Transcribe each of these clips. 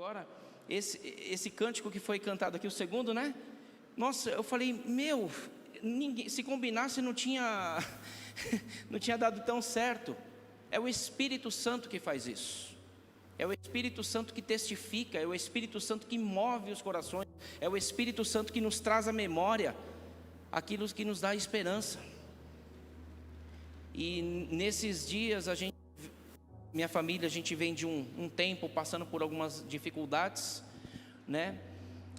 agora, esse cântico que foi cantado aqui, o segundo, né? Nossa, eu falei, ninguém, se combinasse não tinha, não tinha dado tão certo. É o Espírito Santo que faz isso. É o Espírito Santo que testifica, é o Espírito Santo que move os corações, é o Espírito Santo que nos traz à memória aquilo que nos dá esperança. E nesses dias minha família, a gente vem de um tempo passando por algumas dificuldades, né?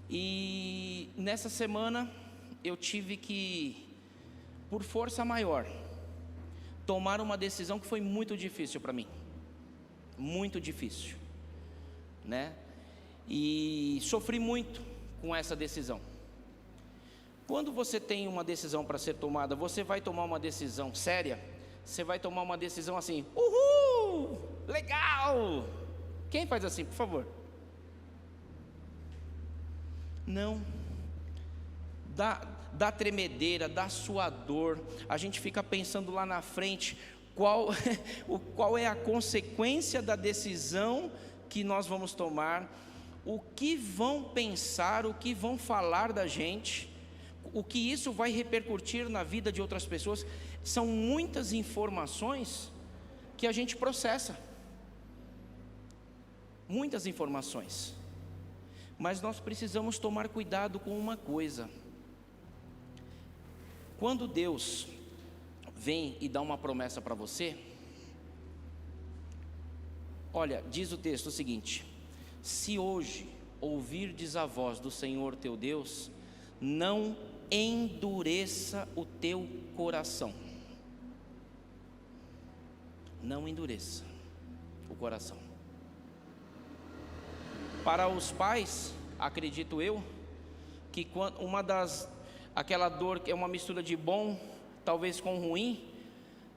E nessa semana eu tive que, por força maior, tomar uma decisão que foi muito difícil para mim. Muito difícil, né? E sofri muito com essa decisão. Quando você tem uma decisão para ser tomada, você vai tomar uma decisão séria? Você vai tomar uma decisão assim, uhul, legal. Quem faz assim, por favor? Não. Dá tremedeira, dá suador. A gente fica pensando lá na frente qual é a consequência da decisão que nós vamos tomar, o que vão pensar, o que vão falar da gente, o que isso vai repercutir na vida de outras pessoas. São muitas informações que a gente processa, muitas informações, mas nós precisamos tomar cuidado com uma coisa. Quando Deus vem e dá uma promessa para você, olha, diz o texto o seguinte: se hoje ouvirdes a voz do Senhor teu Deus, não endureça o teu coração. Não endureça o coração. Para os pais, acredito eu, que aquela dor que é uma mistura de bom, talvez com ruim,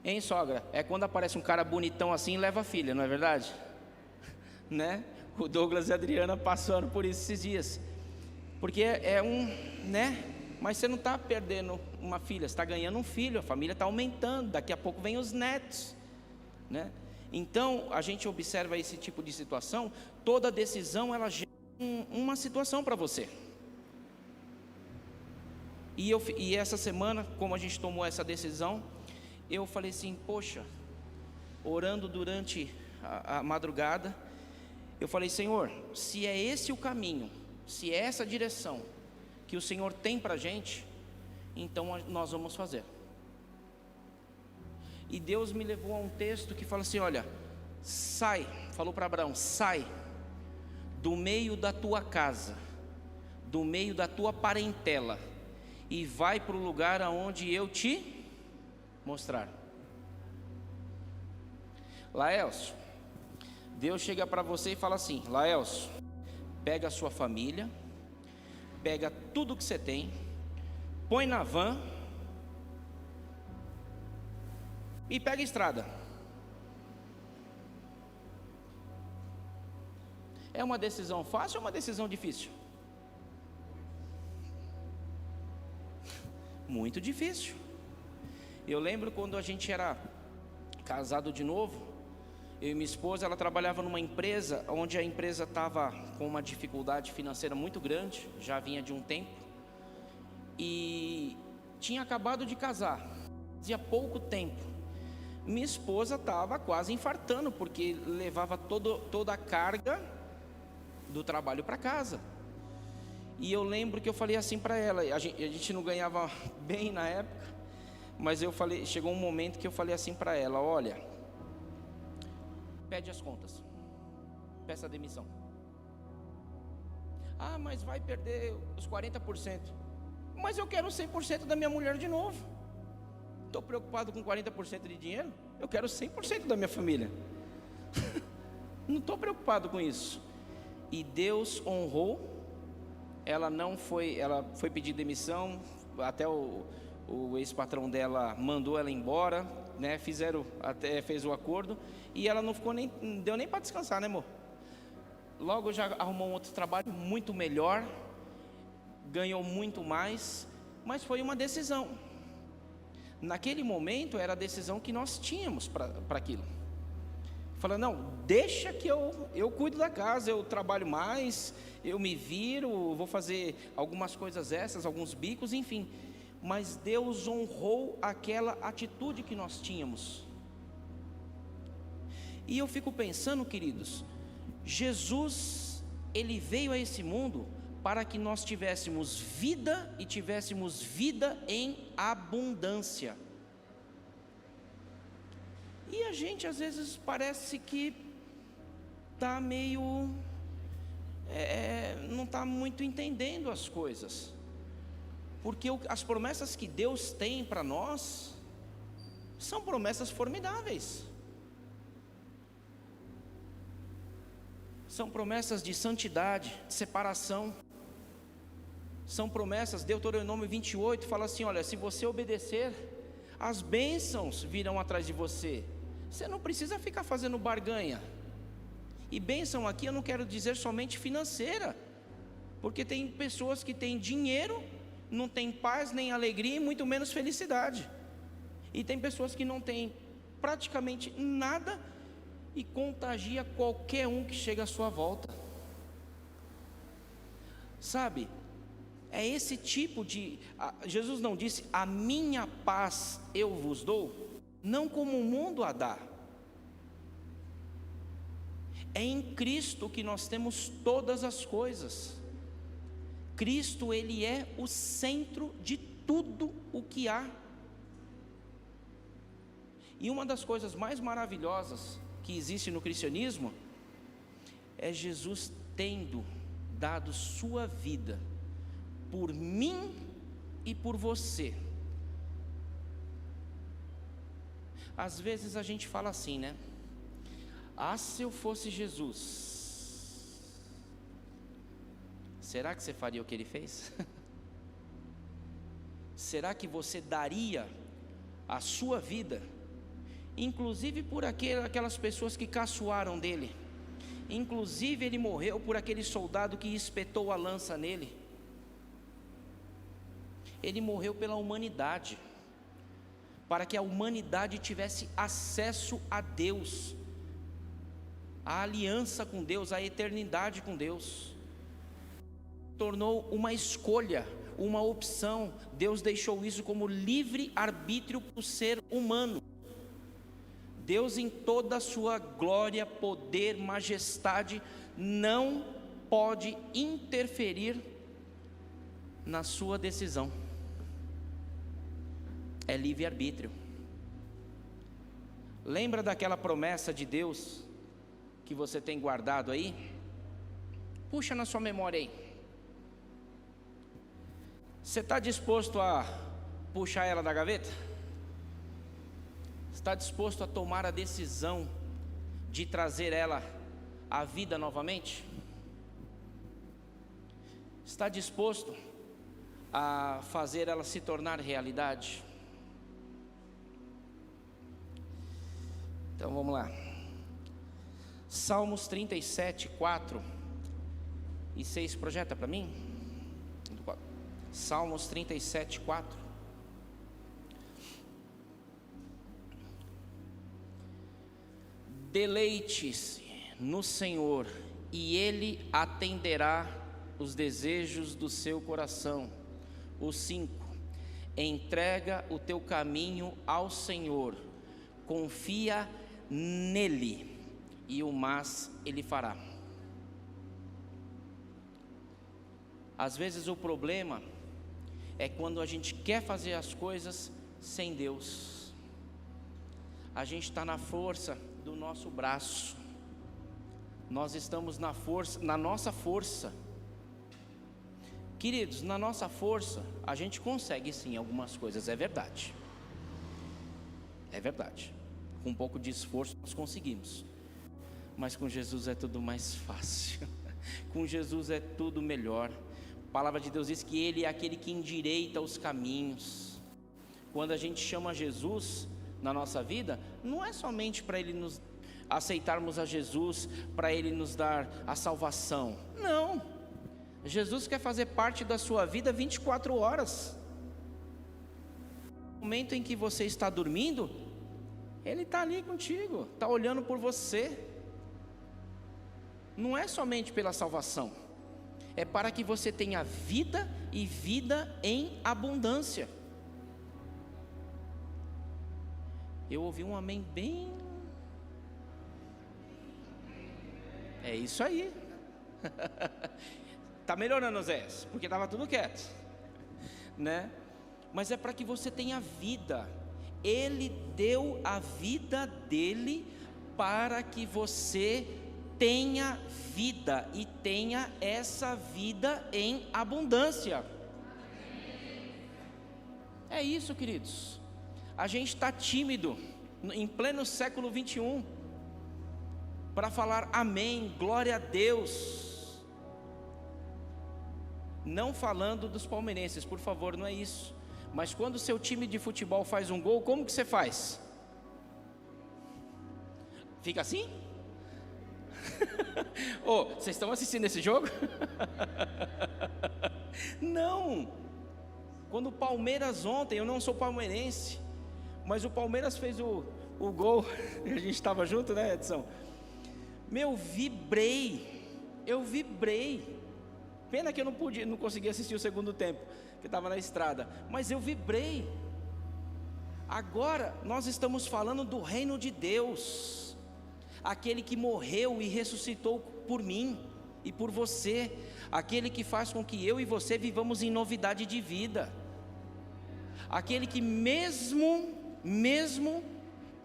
hein, sogra? É quando aparece um cara bonitão assim e leva a filha, não é verdade? Né? O Douglas e a Adriana passaram por isso esses dias. Porque né? Mas você não está perdendo uma filha, você está ganhando um filho, a família está aumentando, daqui a pouco vem os netos, né? Então, a gente observa esse tipo de situação. Toda decisão, ela gera uma situação para você. E essa semana, como a gente tomou essa decisão, eu falei assim, poxa, orando durante a madrugada, eu falei, Senhor, se é esse o caminho, se é essa direção que o Senhor tem para a gente, então nós vamos fazer. E Deus me levou a um texto que fala assim, olha, sai, falou para Abraão, sai do meio da tua casa, do meio da tua parentela, e vai para o lugar aonde eu te mostrar. Laelcio, Deus chega para você e fala assim, Laelcio, pega a sua família, pega tudo que você tem, põe na van e pega a estrada. É uma decisão fácil ou uma decisão difícil? Muito difícil. Eu lembro quando a gente era casado de novo, eu e minha esposa, ela trabalhava numa empresa onde a empresa estava com uma dificuldade financeira muito grande, já vinha de um tempo, e tinha acabado de casar, fazia pouco tempo. Minha esposa estava quase infartando, porque levava toda a carga do trabalho para casa. E eu lembro que eu falei assim para ela, a gente não ganhava bem na época, mas chegou um momento que eu falei assim para ela, olha, pede as contas, peça a demissão. Ah, mas vai perder os 40%. Mas eu quero 100% da minha mulher de novo. Estou preocupado com 40% de dinheiro? Eu quero 100% da minha família. Não estou preocupado com isso. E Deus honrou. Ela foi pedir demissão. Até o ex-patrão dela mandou ela embora, né? Fez o acordo. E ela não deu nem para descansar, né, amor? Logo já arrumou um outro trabalho muito melhor, ganhou muito mais, mas foi uma decisão. Naquele momento era a decisão que nós tínhamos para aquilo. Fala, não, deixa que eu cuido da casa, eu trabalho mais, eu me viro, vou fazer algumas coisas essas, alguns bicos, enfim. Mas Deus honrou aquela atitude que nós tínhamos. E eu fico pensando, queridos, Jesus, Ele veio a esse mundo para que nós tivéssemos vida e tivéssemos vida em abundância. E a gente às vezes parece que está meio, não está muito entendendo as coisas, porque as promessas que Deus tem para nós, são promessas formidáveis, são promessas de santidade, de separação, são promessas. Deuteronômio 28 fala assim, olha, se você obedecer, as bênçãos virão atrás de você. Você não precisa ficar fazendo barganha. E bênção aqui eu não quero dizer somente financeira, porque tem pessoas que têm dinheiro, não têm paz nem alegria e muito menos felicidade. E tem pessoas que não têm praticamente nada e contagia qualquer um que chega à sua volta. Sabe, é esse tipo de... Jesus não disse, a minha paz eu vos dou, não como o mundo a dá. É em Cristo que nós temos todas as coisas. Cristo, Ele é o centro de tudo o que há. E uma das coisas mais maravilhosas que existe no cristianismo é Jesus tendo dado sua vida por mim e por você. Às vezes a gente fala assim, né? Ah, se eu fosse Jesus, será que você faria o que Ele fez? Será que você daria a sua vida, inclusive por aquelas pessoas que caçoaram dele? Inclusive Ele morreu por aquele soldado que espetou a lança nele. Ele morreu pela humanidade, para que a humanidade tivesse acesso a Deus, a aliança com Deus, a eternidade com Deus. Tornou uma escolha, uma opção. Deus deixou isso como livre arbítrio para o ser humano. Deus, em toda a sua glória, poder, majestade, não pode interferir na sua decisão. É livre-arbítrio. Lembra daquela promessa de Deus que você tem guardado aí? Puxa na sua memória aí. Você está disposto a puxar ela da gaveta? Está disposto a tomar a decisão de trazer ela à vida novamente? Está disposto a fazer ela se tornar realidade? Então vamos lá. Salmos 37, 4 e 6, projeta para mim. Salmos 37, 4. Deleite-se no Senhor, e Ele atenderá os desejos do seu coração. O 5. Entrega o teu caminho ao Senhor, confia nele, e o mais Ele fará. Às vezes o problema é quando a gente quer fazer as coisas sem Deus. A gente está na força do nosso braço. Nós estamos na força, na nossa força. Queridos, na nossa força a gente consegue sim algumas coisas, é verdade. É verdade. Com um pouco de esforço nós conseguimos. Mas com Jesus é tudo mais fácil. Com Jesus é tudo melhor. A palavra de Deus diz que Ele é aquele que endireita os caminhos. Quando a gente chama Jesus na nossa vida, não é somente para Ele nos aceitarmos a Jesus, para Ele nos dar a salvação. Não. Jesus quer fazer parte da sua vida 24 horas. No momento em que você está dormindo, Ele está ali contigo, está olhando por você. Não é somente pela salvação, é para que você tenha vida e vida em abundância. Eu ouvi um amém bem... É isso aí. Está melhorando, Zé, porque estava tudo quieto, né? Mas é para que você tenha vida. Ele deu a vida dele para que você tenha vida e tenha essa vida em abundância. É isso, queridos. A gente está tímido em pleno século 21 para falar amém, glória a Deus. Não falando dos palmeirenses, por favor, não é isso. Mas quando o seu time de futebol faz um gol, como que você faz? Fica assim? Oh, vocês estão assistindo esse jogo? Não. Quando o Palmeiras ontem, eu não sou palmeirense, mas o Palmeiras fez o gol, a gente estava junto, né, Edson? Eu vibrei. Pena que eu não consegui assistir o segundo tempo, que estava na estrada, mas eu vibrei. Agora nós estamos falando do reino de Deus, aquele que morreu e ressuscitou por mim e por você, aquele que faz com que eu e você vivamos em novidade de vida, aquele que mesmo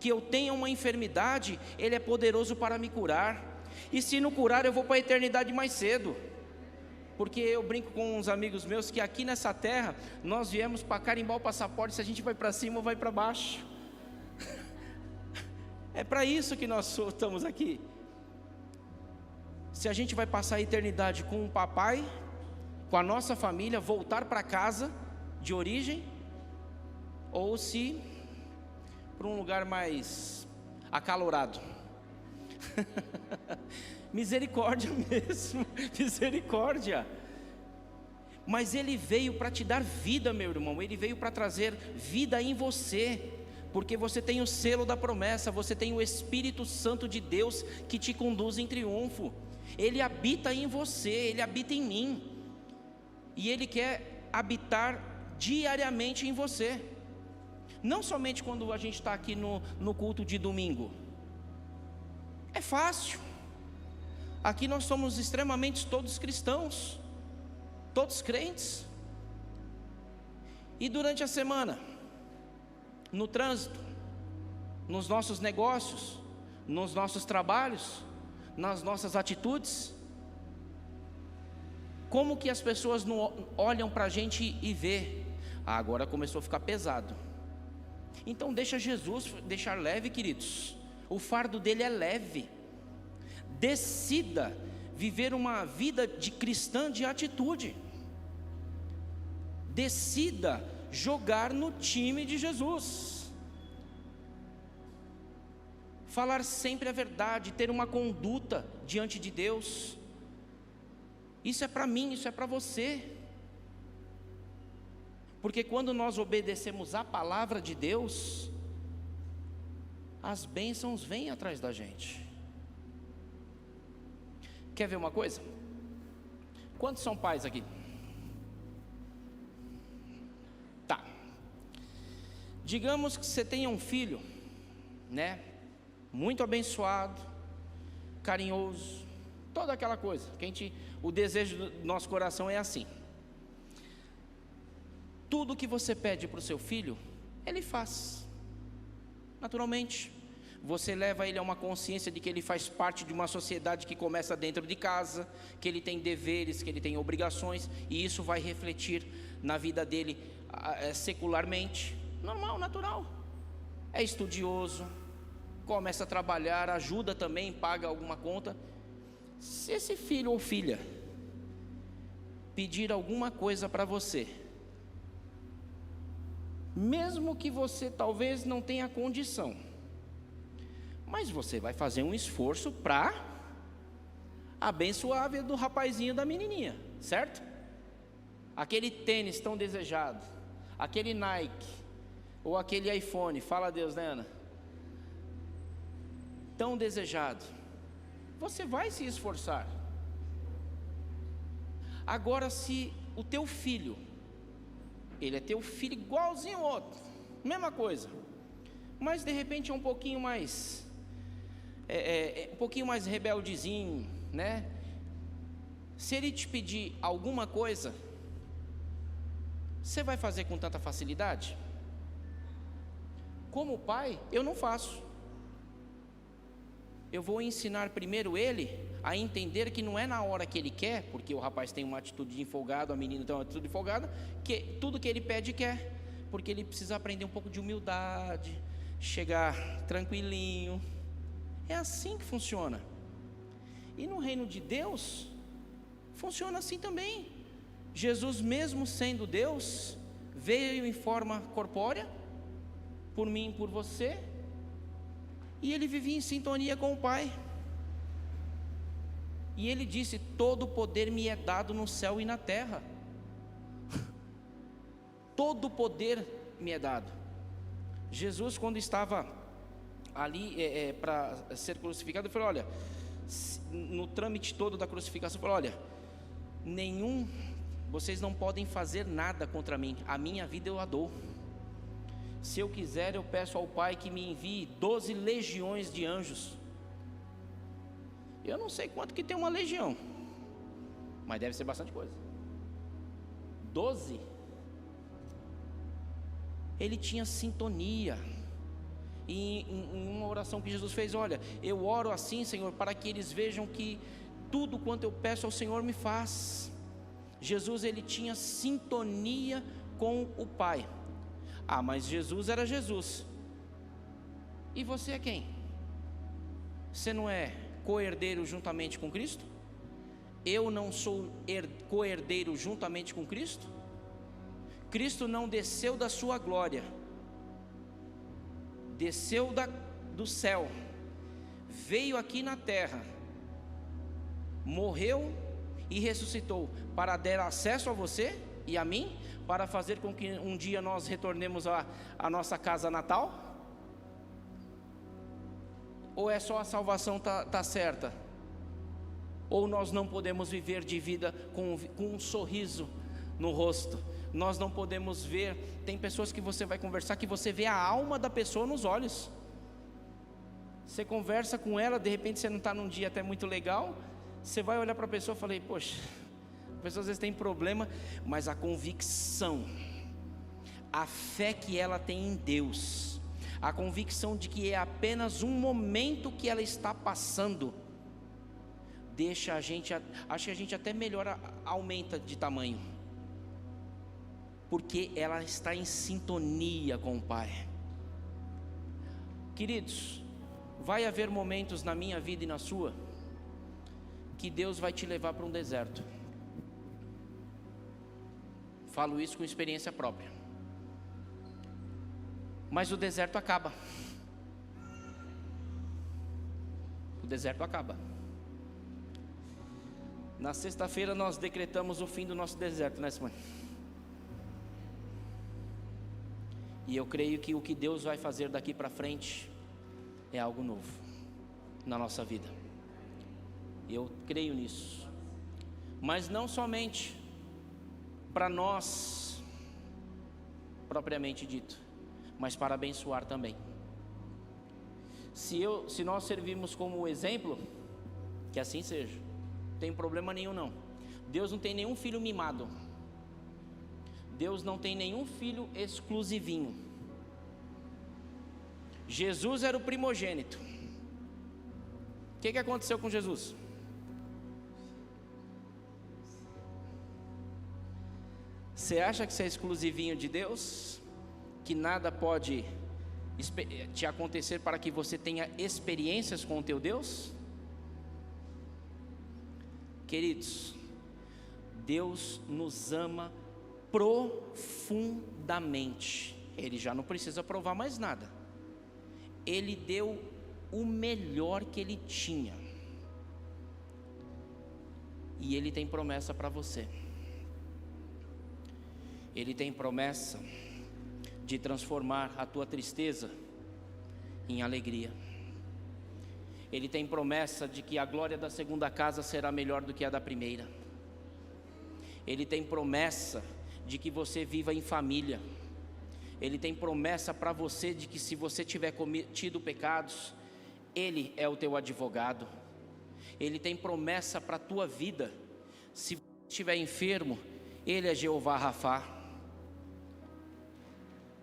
que eu tenha uma enfermidade, Ele é poderoso para me curar, e se não curar eu vou para a eternidade mais cedo, porque eu brinco com uns amigos meus que aqui nessa terra, nós viemos para carimbar o passaporte, se a gente vai para cima ou vai para baixo, é para isso que nós estamos aqui. Se a gente vai passar a eternidade com o papai, com a nossa família, voltar para casa de origem, ou se para um lugar mais acalorado. Misericórdia mesmo, misericórdia. Mas Ele veio para te dar vida, meu irmão. Ele veio para trazer vida em você, porque você tem o selo da promessa, você tem o Espírito Santo de Deus que te conduz em triunfo. Ele habita em você, Ele habita em mim, e Ele quer habitar diariamente em você. Não somente quando a gente está aqui no culto de domingo. É fácil. Aqui nós somos extremamente todos cristãos, todos crentes. E durante a semana, no trânsito, nos nossos negócios, nos nossos trabalhos, nas nossas atitudes, como que as pessoas não olham para a gente e vê, agora começou a ficar pesado. Então deixa Jesus deixar leve, queridos. O fardo dele é leve. Decida viver uma vida de cristã de atitude. Decida jogar no time de Jesus. Falar sempre a verdade, ter uma conduta diante de Deus. Isso é para mim, isso é para você. Porque quando nós obedecemos a palavra de Deus, as bênçãos vêm atrás da gente. Quer ver uma coisa? Quantos são pais aqui? Tá. Digamos que você tenha um filho, né? Muito abençoado, carinhoso, toda aquela coisa. O desejo do nosso coração é assim. Tudo que você pede para o seu filho, ele faz, naturalmente. Você leva ele a uma consciência de que ele faz parte de uma sociedade que começa dentro de casa, que ele tem deveres, que ele tem obrigações, e isso vai refletir na vida dele secularmente, normal, natural. É estudioso, começa a trabalhar, ajuda também, paga alguma conta. Se esse filho ou filha pedir alguma coisa para você, mesmo que você talvez não tenha condição, mas você vai fazer um esforço para abençoar a vida do rapazinho, da menininha, certo? Aquele tênis tão desejado, aquele Nike, ou aquele iPhone, fala a Deus, né, Ana? tão desejado, você vai se esforçar. Agora, se o teu filho, ele é teu filho igualzinho ao outro, mesma coisa, mas de repente é um pouquinho mais, um pouquinho mais rebeldezinho, né? Se ele te pedir alguma coisa, você vai fazer com tanta facilidade? Como pai, eu não faço. Eu vou ensinar primeiro ele a entender que não é na hora que ele quer, porque o rapaz tem uma atitude de empolgado, a menina tem uma atitude de empolgada, que tudo que ele pede quer, porque ele precisa aprender um pouco de humildade, chegar tranquilinho. É assim que funciona. E no reino de Deus, funciona assim também. Jesus, mesmo sendo Deus, veio em forma corpórea, por mim e por você, e ele vivia em sintonia com o Pai. E ele disse: todo poder me é dado no céu e na terra. Todo poder me é dado. Jesus, quando estava ali para ser crucificado, ele falou: olha, no trâmite todo da crucificação, ele falou: olha, vocês não podem fazer nada contra mim, a minha vida eu a dou. Se eu quiser, eu peço ao Pai que me envie 12 legiões de anjos. Eu não sei quanto que tem uma legião, mas deve ser bastante coisa. 12. Ele tinha sintonia. E em uma oração que Jesus fez: olha, eu oro assim, Senhor, para que eles vejam que tudo quanto eu peço ao Senhor me faz. Jesus, ele tinha sintonia com o Pai. Ah, mas Jesus era Jesus. E você é quem? Você não é co-herdeiro juntamente com Cristo? Eu não sou co-herdeiro juntamente com Cristo? Cristo não desceu da sua glória, desceu do céu, veio aqui na terra, morreu e ressuscitou para dar acesso a você e a mim, para fazer com que um dia nós retornemos à nossa casa natal? Ou é só a salvação tá certa? Ou nós não podemos viver de vida com um sorriso no rosto? Nós não podemos ver. Tem pessoas que você vai conversar que você vê a alma da pessoa nos olhos. Você conversa com ela, de repente você não está num dia até muito legal, você vai olhar para a pessoa e fala: poxa, a pessoa às vezes tem problema, mas a convicção, a fé que ela tem em Deus, a convicção de que é apenas um momento que ela está passando, deixa a gente, acho que a gente até melhora, aumenta de tamanho, porque ela está em sintonia com o Pai. Queridos, vai haver momentos na minha vida e na sua, que Deus vai te levar para um deserto. Falo isso com experiência própria. Mas o deserto acaba. O deserto acaba. Na sexta-feira nós decretamos o fim do nosso deserto, né, semana? E eu creio que o que Deus vai fazer daqui para frente é algo novo na nossa vida. Eu creio nisso. Mas não somente para nós, propriamente dito, mas para abençoar também. Se nós servirmos como exemplo, que assim seja. Não tem problema nenhum não. Deus não tem nenhum filho mimado. Deus não tem nenhum filho exclusivinho. Jesus era o primogênito. O que aconteceu com Jesus? Você acha que você é exclusivinho de Deus? Que nada pode te acontecer para que você tenha experiências com o teu Deus? Queridos, Deus nos ama profundamente. Ele já não precisa provar mais nada. Ele deu o melhor que Ele tinha. E Ele tem promessa para você. Ele tem promessa de transformar a tua tristeza em alegria. Ele tem promessa de que a glória da segunda casa será melhor do que a da primeira. Ele tem promessa de que você viva em família. Ele tem promessa para você de que se você tiver cometido pecados, Ele é o teu advogado. Ele tem promessa para a tua vida. Se você estiver enfermo, Ele é Jeová Rafá.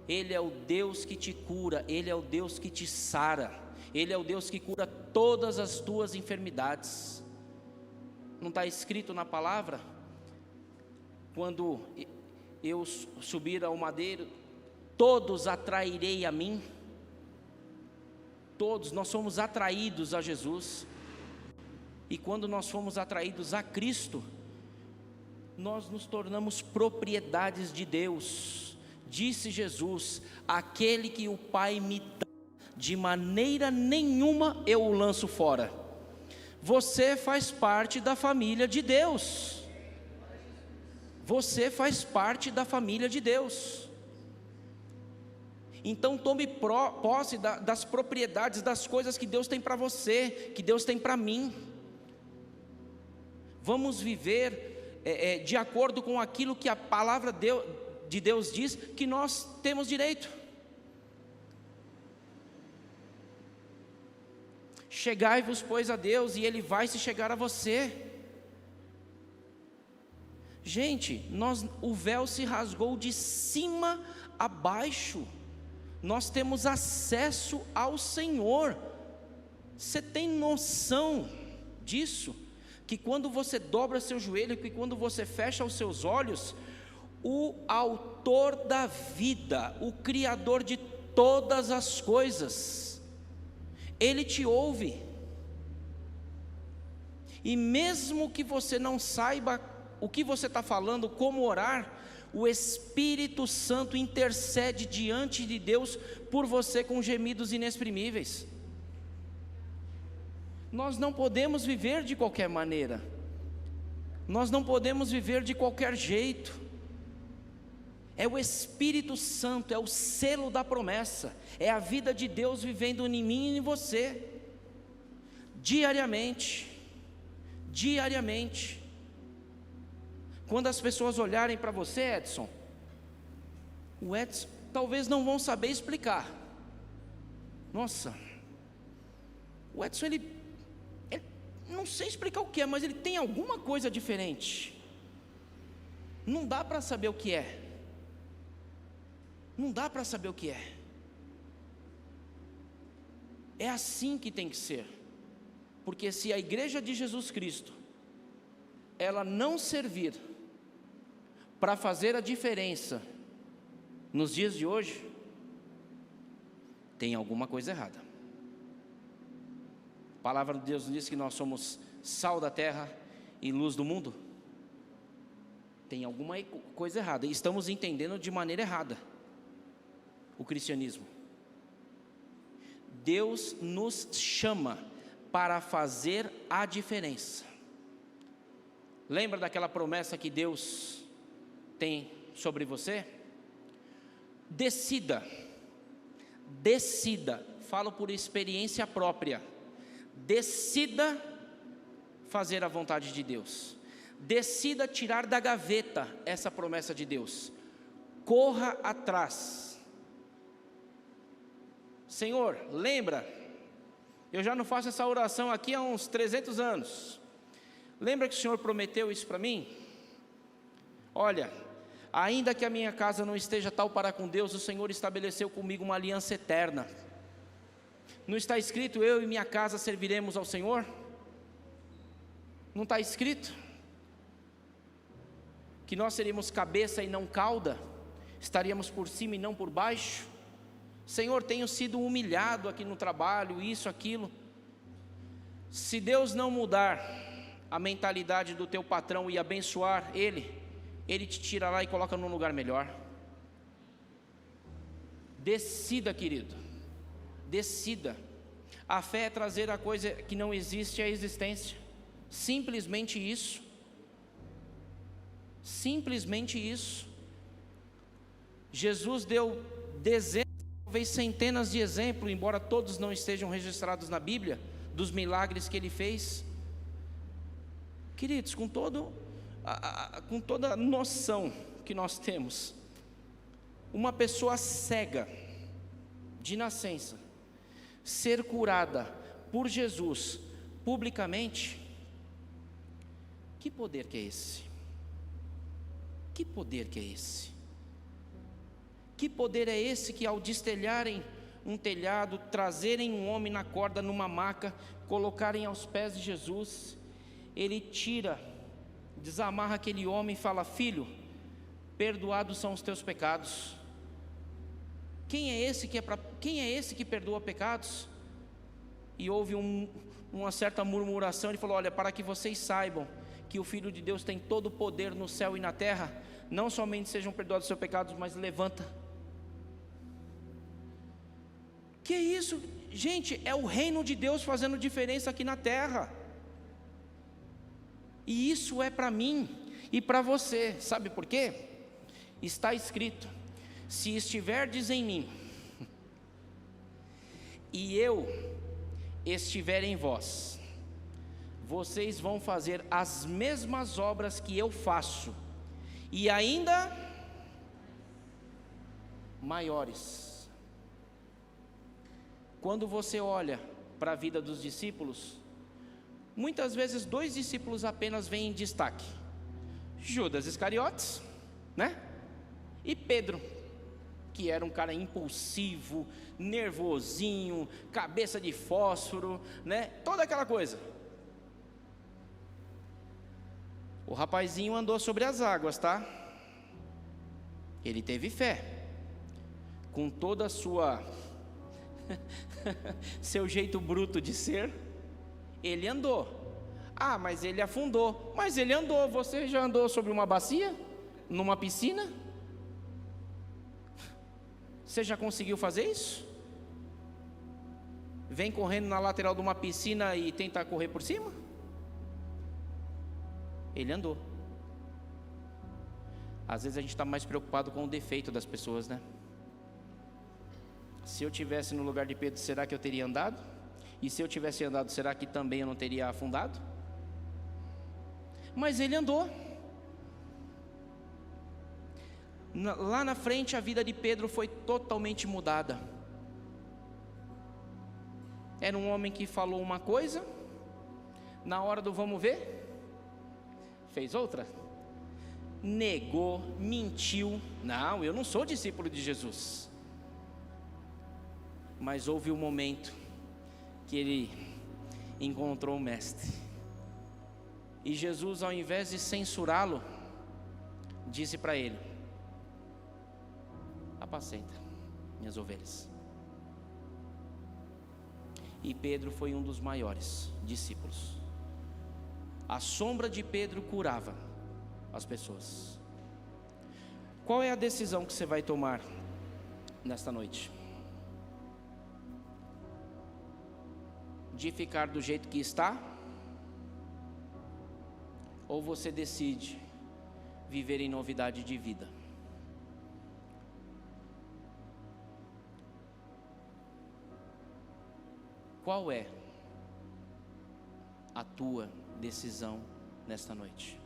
Ele é o Deus que te cura, Ele é o Deus que te sara, Ele é o Deus que cura todas as tuas enfermidades. Não está escrito na palavra? Quando eu subir ao madeiro, todos atrairei a mim. Todos, nós somos atraídos a Jesus. E quando nós fomos atraídos a Cristo, nós nos tornamos propriedades de Deus. Disse Jesus: aquele que o Pai me dá, de maneira nenhuma eu o lanço fora. Você faz parte da família de Deus. Você faz parte da família de Deus. Então tome posse das propriedades, das coisas que Deus tem para você, que Deus tem para mim. Vamos viver de acordo com aquilo que a palavra de Deus diz que nós temos direito. Chegai-vos, pois, a Deus, e Ele vai se chegar a você. Gente, o véu se rasgou de cima a baixo. Nós temos acesso ao Senhor. Você tem noção disso? Que quando você dobra seu joelho, que quando você fecha os seus olhos, o autor da vida, o criador de todas as coisas, Ele te ouve. E mesmo que você não saiba o que você está falando, como orar, o Espírito Santo intercede diante de Deus por você com gemidos inexprimíveis. Nós não podemos viver de qualquer maneira. Nós não podemos viver de qualquer jeito. É o Espírito Santo, é o selo da promessa, é a vida de Deus vivendo em mim e em você, diariamente, diariamente. Quando as pessoas olharem para você, Edson, talvez não vão saber explicar. Nossa, o Edson, ele não sei explicar o que é, mas ele tem alguma coisa diferente. Não dá para saber o que é. Não dá para saber o que é. É assim que tem que ser. Porque se a igreja de Jesus Cristo, ela não servir para fazer a diferença nos dias de hoje, tem alguma coisa errada. A palavra de Deus diz que nós somos sal da terra e luz do mundo. Tem alguma coisa errada, e estamos entendendo de maneira errada o cristianismo. Deus nos chama para fazer a diferença. Lembra daquela promessa que Deus tem sobre você? Decida, falo por experiência própria, decida fazer a vontade de Deus, decida tirar da gaveta essa promessa de Deus, corra atrás. Senhor, lembra, eu já não faço essa oração aqui há uns 300 anos, lembra que o Senhor prometeu isso para mim? Olha, ainda que a minha casa não esteja tal para com Deus, o Senhor estabeleceu comigo uma aliança eterna. Não está escrito, eu e minha casa serviremos ao Senhor? Não está escrito que nós seríamos cabeça e não cauda, estaríamos por cima e não por baixo? Senhor, tenho sido humilhado aqui no trabalho, isso, aquilo. Se Deus não mudar a mentalidade do teu patrão e abençoar Ele te tira lá e coloca num lugar melhor. Decida, querido, decida. A fé é trazer a coisa que não existe à existência, simplesmente isso. Simplesmente isso. Jesus deu dezenas, talvez centenas de exemplos, embora todos não estejam registrados na Bíblia, dos milagres que Ele fez. Queridos, com toda a noção que nós temos, uma pessoa cega, de nascença, ser curada por Jesus, publicamente, que poder que é esse? Que poder que é esse? Que poder é esse que ao destelharem um telhado, trazerem um homem na corda numa maca, colocarem aos pés de Jesus, Ele tira, desamarra aquele homem e fala: filho, perdoados são os teus pecados. Quem é esse que perdoa pecados? E houve uma certa murmuração. Ele falou: olha, para que vocês saibam que o Filho de Deus tem todo o poder no céu e na terra, não somente sejam perdoados os seus pecados, mas levanta. Que isso, gente? É o reino de Deus fazendo diferença aqui na terra. E isso é para mim e para você. Sabe por quê? Está escrito: se estiverdes em mim e eu estiver em vós, vocês vão fazer as mesmas obras que eu faço, e ainda maiores. Quando você olha para a vida dos discípulos, muitas vezes 2 discípulos apenas vêm em destaque: Judas Iscariotes, né? E Pedro, que era um cara impulsivo, nervosinho, cabeça de fósforo, né? Toda aquela coisa. O rapazinho andou sobre as águas, tá? Ele teve fé, com toda a sua seu jeito bruto de ser, ele andou. Ah, mas ele afundou. Mas ele andou. Você já andou sobre uma bacia? Numa piscina? Você já conseguiu fazer isso? Vem correndo na lateral de uma piscina e tenta correr por cima? Ele andou. Às vezes a gente está mais preocupado com o defeito das pessoas, né? Se eu tivesse no lugar de Pedro, será que eu teria andado? E se eu tivesse andado, será que também eu não teria afundado? Mas ele andou. Lá na frente a vida de Pedro foi totalmente mudada. Era um homem que falou uma coisa, na hora do vamos ver, fez outra. Negou, mentiu. Não, eu não sou discípulo de Jesus. Mas houve um momento que ele encontrou o mestre, e Jesus, ao invés de censurá-lo, disse para ele: apacenta minhas ovelhas. E Pedro foi um dos maiores discípulos. A sombra de Pedro curava as pessoas. Qual é a decisão que você vai tomar nesta noite? De ficar do jeito que está? Ou você decide viver em novidade de vida? Qual é a tua decisão nesta noite?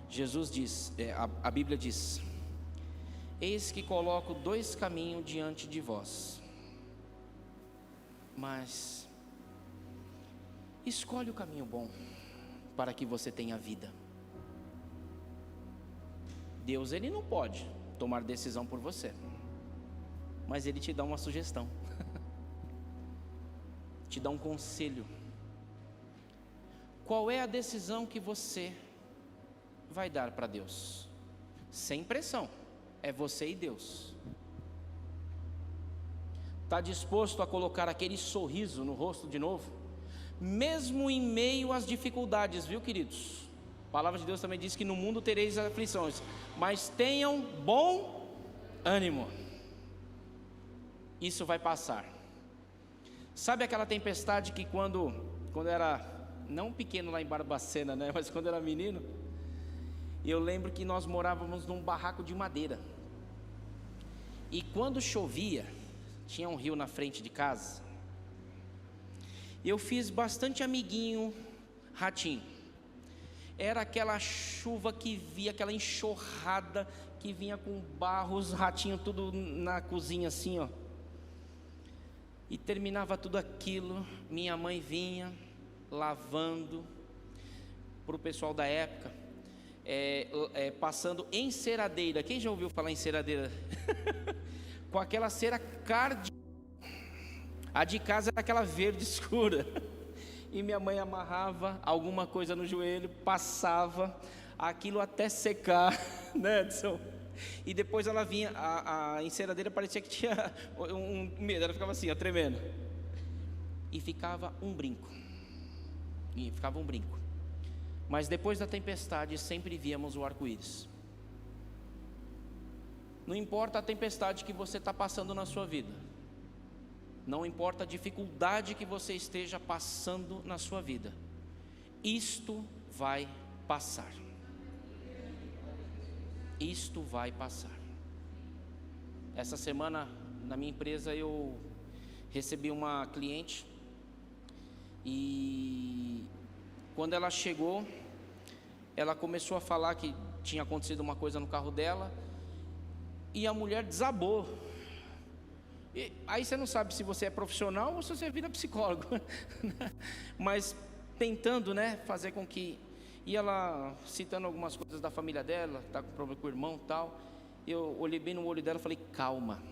Jesus diz, a Bíblia diz: eis que coloco 2 caminhos diante de vós, mas escolhe o caminho bom, para que você tenha vida. Deus, Ele não pode tomar decisão por você, mas Ele te dá uma sugestão, te dá um conselho. Qual é a decisão que você vai dar para Deus? Sem pressão, é você e Deus. Está disposto a colocar aquele sorriso no rosto de novo, mesmo em meio às dificuldades, viu, queridos? A palavra de Deus também diz que no mundo tereis aflições, mas tenham bom ânimo. Isso vai passar. Sabe aquela tempestade que quando era, não pequeno lá em Barbacena, né, mas quando era menino, eu lembro que nós morávamos num barraco de madeira, e quando chovia, tinha um rio na frente de casa, eu fiz bastante amiguinho ratinho. Era aquela chuva que via, aquela enxurrada que vinha com barro, os ratinhos tudo na cozinha assim, ó. E terminava tudo aquilo, minha mãe vinha lavando, para o pessoal da época, passando enceradeira. Quem já ouviu falar em enceradeira? Com aquela cera cardíaca. A de casa era aquela verde escura. E minha mãe amarrava alguma coisa no joelho, passava aquilo até secar, né, Edson? E depois ela vinha, a enceradeira parecia que tinha um medo, ela ficava assim, ó, tremendo. E ficava um brinco. Mas depois da tempestade sempre víamos o arco-íris. Não importa a tempestade que você está passando na sua vida, não importa a dificuldade que você esteja passando na sua vida, isto vai passar. Isto vai passar. Essa semana na minha empresa eu recebi uma cliente e quando ela chegou, ela começou a falar que tinha acontecido uma coisa no carro dela e a mulher desabou. E aí você não sabe se você é profissional ou se você vira psicólogo. Mas tentando, né, fazer com que... E ela citando algumas coisas da família dela, está com problema com o irmão e tal. Eu olhei bem no olho dela e falei, calma.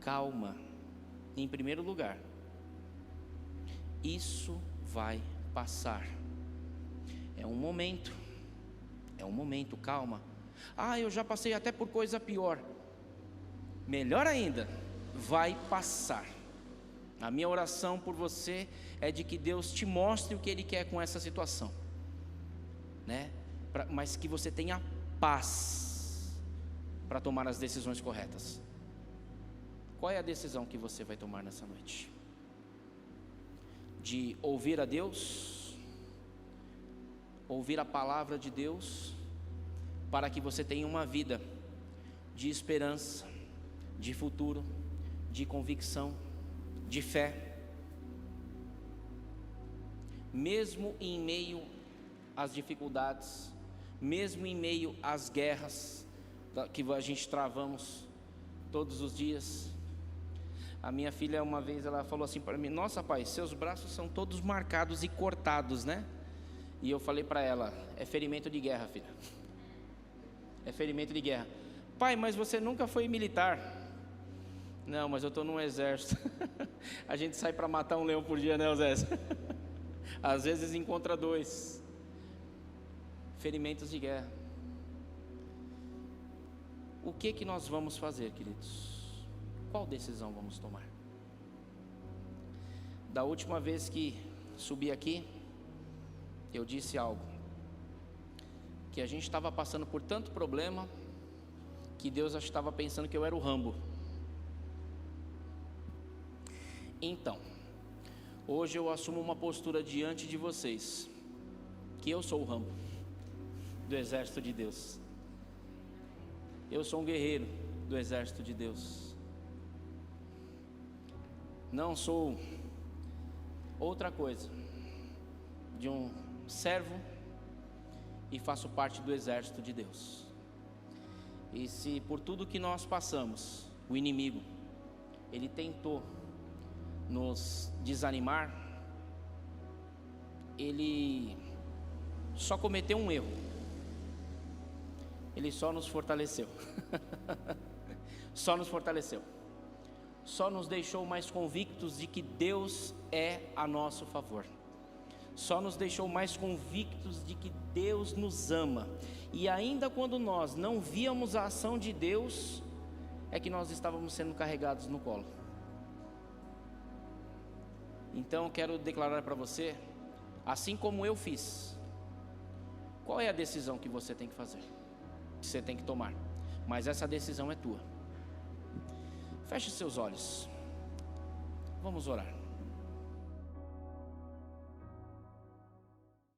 Calma. Em primeiro lugar, isso vai passar. É um momento, calma. Ah, eu já passei até por coisa pior. Melhor ainda, vai passar. A minha oração por você é de que Deus te mostre o que Ele quer com essa situação, né? Mas que você tenha paz para tomar as decisões corretas. Qual é a decisão que você vai tomar nessa noite? De ouvir a Deus, ouvir a palavra de Deus, para que você tenha uma vida de esperança, de futuro, de convicção, de fé, mesmo em meio às dificuldades, mesmo em meio às guerras que a gente travamos todos os dias. A minha filha uma vez ela falou assim para mim: nossa pai, seus braços são todos marcados e cortados, né? E eu falei para ela: é ferimento de guerra, filha, é ferimento de guerra. Pai, mas você nunca foi militar. Não, mas eu estou num exército. A gente sai para matar um leão por dia, né, Zé? Às vezes encontra 2. Ferimentos de guerra. O que nós vamos fazer, queridos? Qual decisão vamos tomar? Da última vez que subi aqui, eu disse algo, que a gente estava passando por tanto problema, que Deus estava pensando que eu era o Rambo. Então, hoje eu assumo uma postura diante de vocês, que eu sou o Rambo do exército de Deus. Eu sou um guerreiro do exército de Deus. Não sou outra coisa, de um servo, e faço parte do exército de Deus. E se por tudo que nós passamos, o inimigo, ele tentou nos desanimar, ele só cometeu um erro. Ele só nos fortaleceu. Só nos fortaleceu. Só nos deixou mais convictos de que Deus é a nosso favor. Só nos deixou mais convictos de que Deus nos ama. E ainda quando nós não víamos a ação de Deus, é que nós estávamos sendo carregados no colo. Então eu quero declarar para você, assim como eu fiz, qual é a decisão que você tem que fazer, que você tem que tomar? Mas essa decisão é tua. Feche seus olhos. Vamos orar.